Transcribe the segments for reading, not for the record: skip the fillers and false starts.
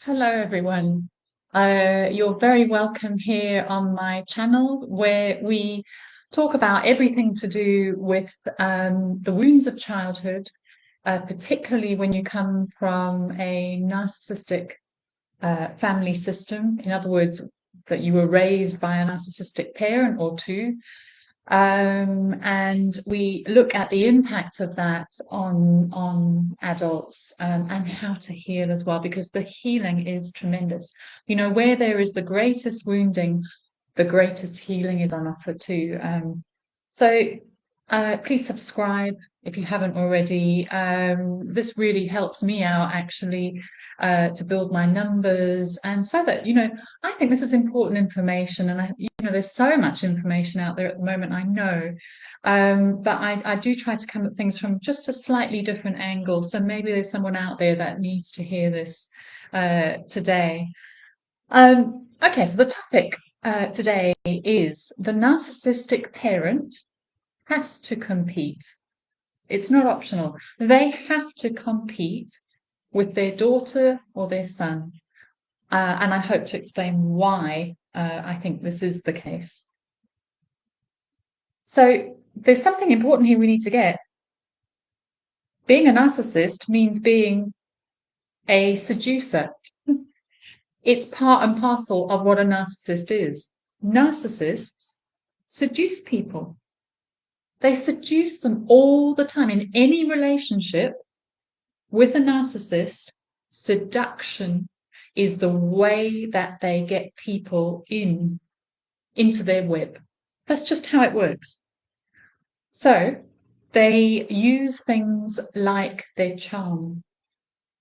Hello, everyone. You're very welcome here on my channel where we talk about everything to do with the wounds of childhood, particularly when you come from a narcissistic family system. In other words, that you were raised by a narcissistic parent or two, and we look at the impact of that on adults, and how to heal as well, because the healing is tremendous. Where there is the greatest wounding, the greatest healing is on offer too. So please subscribe if you haven't already. This really helps me out actually, to build my numbers, and so that I think this is important information, and there's so much information out there at the moment, I know. But I do try to come at things from just a slightly different angle. So maybe there's someone out there that needs to hear this today. Okay, so the topic today is the narcissistic parent has to compete. It's not optional. They have to compete with their daughter or their son. And I hope to explain why I think this is the case. So there's something important here we need to get. Being a narcissist means being a seducer. It's part and parcel of what a narcissist is. Narcissists seduce people. They seduce them all the time. In any relationship with a narcissist, seduction is the way that they get people into their web. That's just how it works. So they use things like their charm,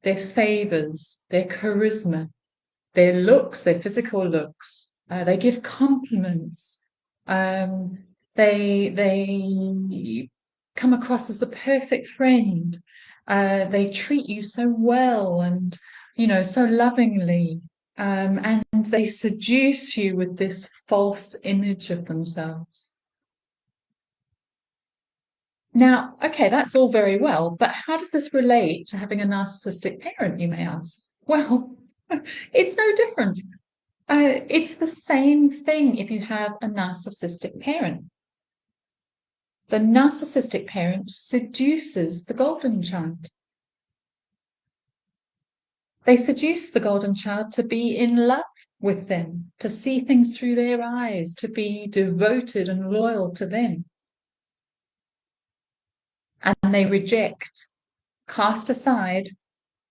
their favors, their charisma, their looks, their physical looks. They give compliments. They come across as the perfect friend. They treat you so well and so lovingly, and they seduce you with this false image of themselves. Now, okay, that's all very well, but how does this relate to having a narcissistic parent, you may ask? Well, it's no different. It's the same thing if you have a narcissistic parent. The narcissistic parent seduces the golden child. They seduce the golden child to be in love with them, to see things through their eyes, to be devoted and loyal to them. And they reject, cast aside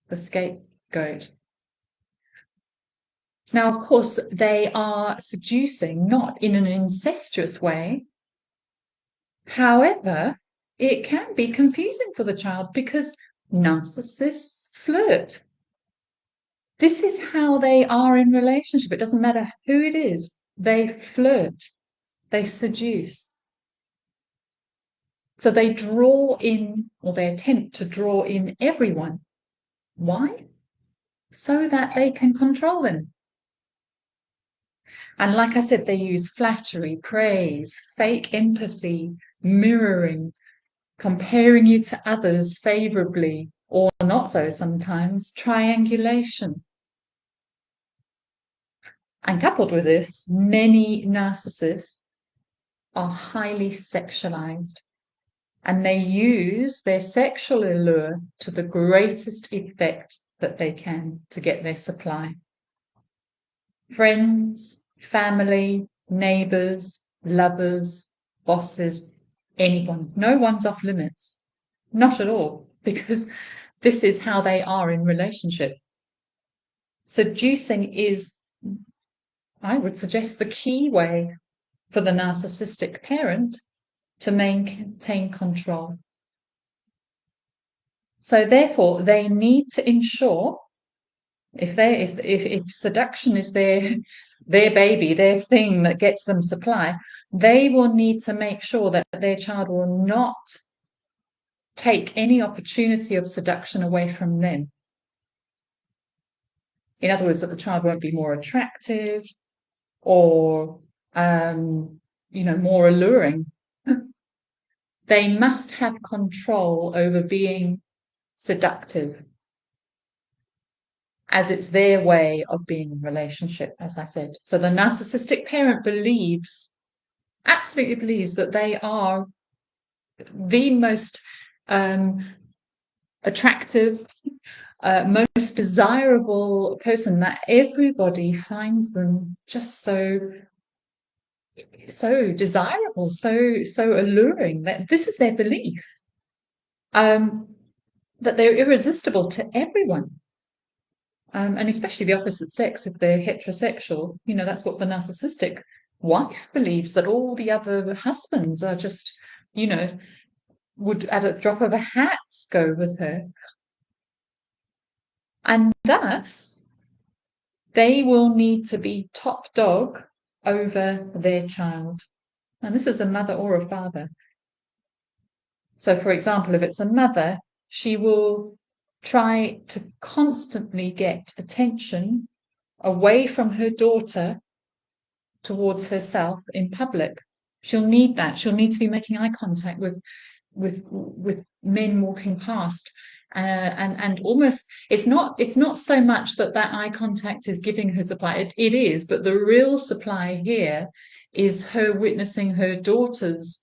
the scapegoat. Now, of course, they are seducing not in an incestuous way. However, it can be confusing for the child because narcissists flirt. This is how they are in relationship. It doesn't matter who it is. They flirt. They seduce. So they draw in, or they attempt to draw in everyone. Why? So that they can control them. And like I said, they use flattery, praise, fake empathy, mirroring, comparing you to others favorably, or not so sometimes, triangulation. And coupled with this, many narcissists are highly sexualized, and they use their sexual allure to the greatest effect that they can to get their supply. Friends, family, neighbors, lovers, bosses, anyone. No one's off limits. Not at all, because this is how they are in relationship. Seducing is, I would suggest, the key way for the narcissistic parent to maintain control. So therefore, they need to ensure, if seduction is their baby, their thing that gets them supply, they will need to make sure that their child will not take any opportunity of seduction away from them. In other words, that the child won't be more attractive or more alluring. They must have control over being seductive. as it's their way of being in a relationship, as I said. So the narcissistic parent absolutely believes that they are the most attractive, most desirable person, that everybody finds them just so desirable, so alluring. That this is their belief, that they're irresistible to everyone. And especially the opposite sex, if they're heterosexual, that's what the narcissistic wife believes, that all the other husbands are just, would at a drop of a hat go with her. And thus, they will need to be top dog over their child. And this is a mother or a father. So, for example, if it's a mother, she will try to constantly get attention away from her daughter towards herself in public. She'll need that. She'll need to be making eye contact with men walking past, and almost it's not so much that eye contact is giving her supply. It is, but the real supply here is her witnessing her daughter's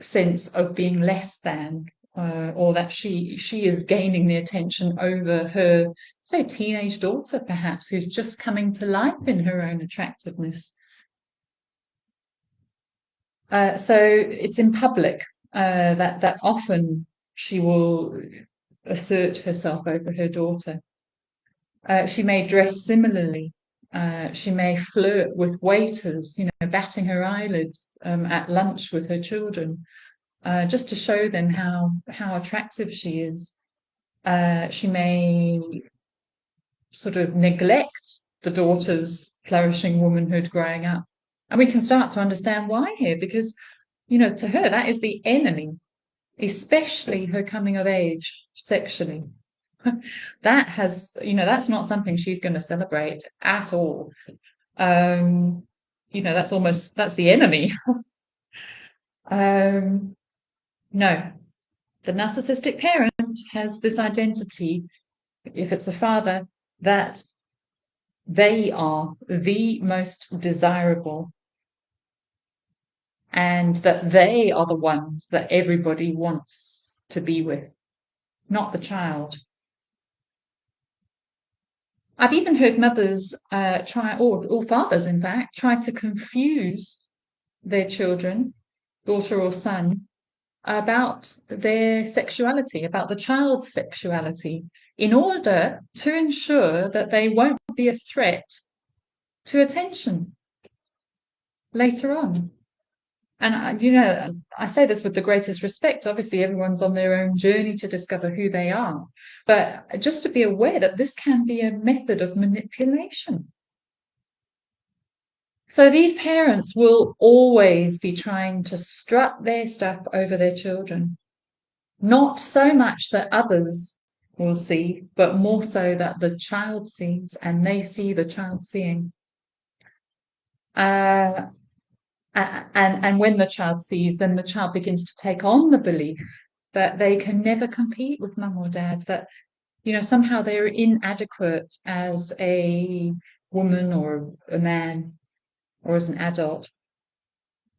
sense of being less than, or that she is gaining the attention over her, say, teenage daughter, perhaps, who's just coming to life in her own attractiveness. So it's in public that often she will assert herself over her daughter. She may dress similarly. She may flirt with waiters, batting her eyelids at lunch with her children, just to show them how attractive she is. She may sort of neglect the daughter's flourishing womanhood growing up. And we can start to understand why here, because, to her, that is the enemy, especially her coming of age sexually. That's not something she's going to celebrate at all. That's the enemy. No, the narcissistic parent has this identity, if it's a father, that they are the most desirable, and that they are the ones that everybody wants to be with, not the child. I've even heard mothers try, or fathers in fact, try to confuse their children, daughter or son, about their sexuality, about the child's sexuality, in order to ensure that they won't be a threat to attention later on. And, I say this with the greatest respect. Obviously, everyone's on their own journey to discover who they are. But just to be aware that this can be a method of manipulation. So these parents will always be trying to strut their stuff over their children. Not so much that others will see, but more so that the child sees, and they see the child seeing. And when the child sees, then the child begins to take on the belief that they can never compete with mum or dad, that, somehow they're inadequate as a woman or a man or as an adult,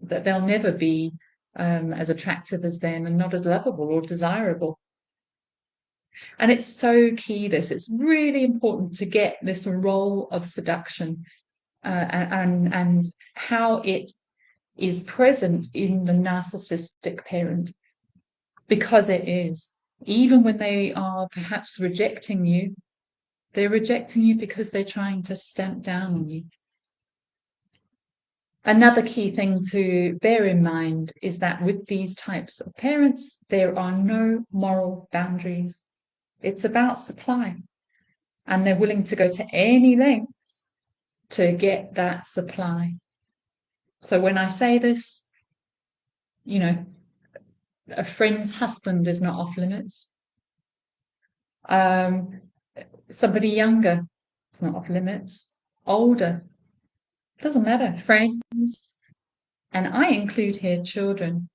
that they'll never be as attractive as them and not as lovable or desirable. And it's so key, it's really important to get this role of seduction and how it is present in the narcissistic parent, because it is. Even when they are perhaps rejecting you, they're rejecting you because they're trying to stamp down on you. Another key thing to bear in mind is that with these types of parents, there are no moral boundaries. It's about supply, and they're willing to go to any lengths to get that supply. So when I say this, a friend's husband is not off limits. Somebody younger is not off limits. Older, doesn't matter. Friends, and I include here children.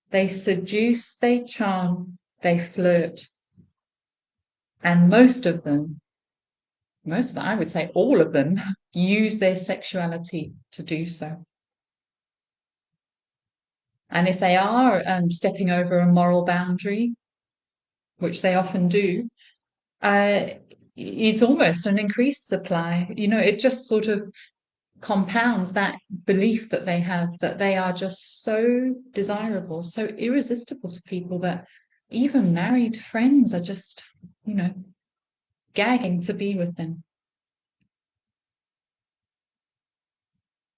They seduce, they charm, they flirt. And most of them most of them, I would say all of them, use their sexuality to do so. And if they are stepping over a moral boundary, which they often do, it's almost an increased supply. It just sort of compounds that belief that they have that they are just so desirable, so irresistible to people that even married friends are just, gagging to be with them.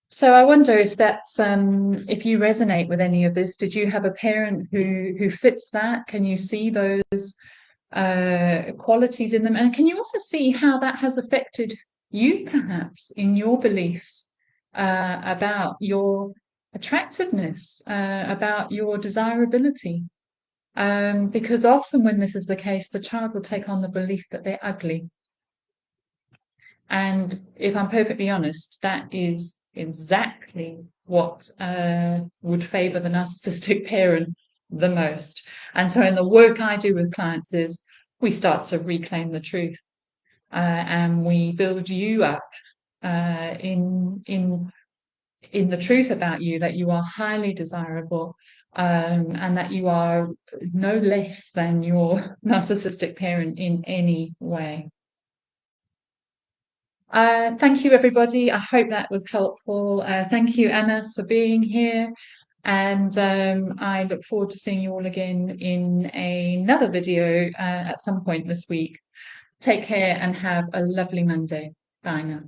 So I wonder if that's if you resonate with any of this. Did you have a parent who fits that? Can you see those qualities in them, and can you also see how that has affected you, perhaps, in your beliefs about your attractiveness, about your desirability? Because often when this is the case, the child will take on the belief that they're ugly. And if I'm perfectly honest, that is exactly what would favor the narcissistic parent the most. And so in the work I do with clients is we start to reclaim the truth, and we build you up in the truth about you, that you are highly desirable, and that you are no less than your narcissistic parent in any way. Thank you, everybody. I hope that was helpful. Thank you, Anas, for being here. And I look forward to seeing you all again in another video at some point this week. Take care and have a lovely Monday. Bye now.